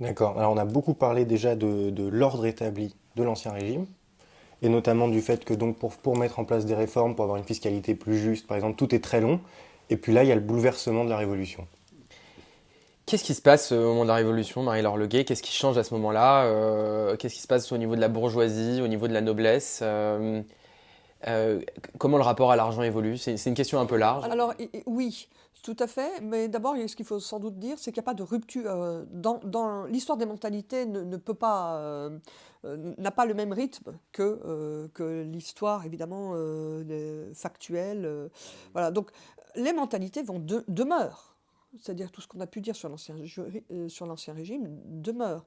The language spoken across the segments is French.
D'accord. Alors on a beaucoup parlé déjà de l'ordre établi de l'Ancien Régime, et notamment du fait que donc pour mettre en place des réformes, pour avoir une fiscalité plus juste, par exemple, tout est très long. Et puis là, il y a le bouleversement de la Révolution. Qu'est-ce qui se passe au moment de la Révolution, Marie-Laure Leguet? Qu'est-ce qui change à ce moment-là? Qu'est-ce qui se passe au niveau de la bourgeoisie, au niveau de la noblesse? Euh, Comment le rapport à l'argent évolue? C'est une question un peu large. Alors, oui, tout à fait. Mais d'abord, ce qu'il faut sans doute dire, c'est qu'il n'y a pas de rupture. Dans l'histoire des mentalités ne peut pas, n'a pas le même rythme que l'histoire, évidemment, factuelle. Voilà. Donc, les mentalités demeurent. C'est-à-dire tout ce qu'on a pu dire sur sur l'ancien régime demeure.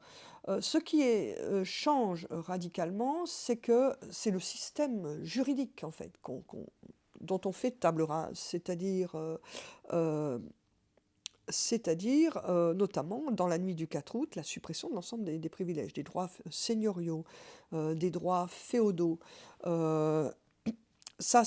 Ce qui change radicalement, c'est que c'est le système juridique, en fait, dont on fait table rase, euh, notamment dans la nuit du 4 août, la suppression de l'ensemble des privilèges, des droits seigneuriaux, des droits féodaux. Euh, Ça,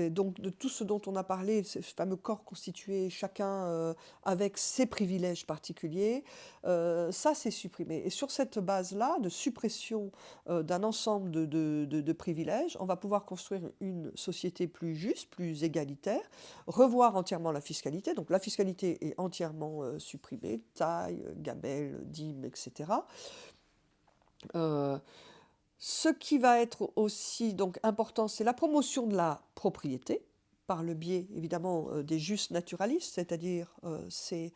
donc de tout ce dont on a parlé, ce fameux corps constitué, chacun avec ses privilèges particuliers, ça c'est supprimé. Et sur cette base-là, de suppression d'un ensemble de privilèges, on va pouvoir construire une société plus juste, plus égalitaire, revoir entièrement la fiscalité. Donc la fiscalité est entièrement supprimée, taille, gabelle, dîme, etc. Euh, Ce qui va être aussi donc important, c'est la promotion de la propriété par le biais évidemment des justes naturalistes, c'est-à-dire ces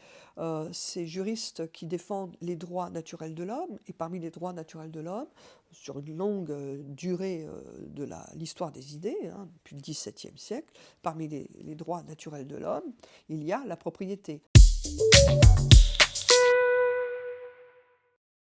juristes qui défendent les droits naturels de l'homme. Et parmi les droits naturels de l'homme, sur une longue durée de l'histoire des idées, hein, depuis le XVIIe siècle, parmi les droits naturels de l'homme, il y a la propriété.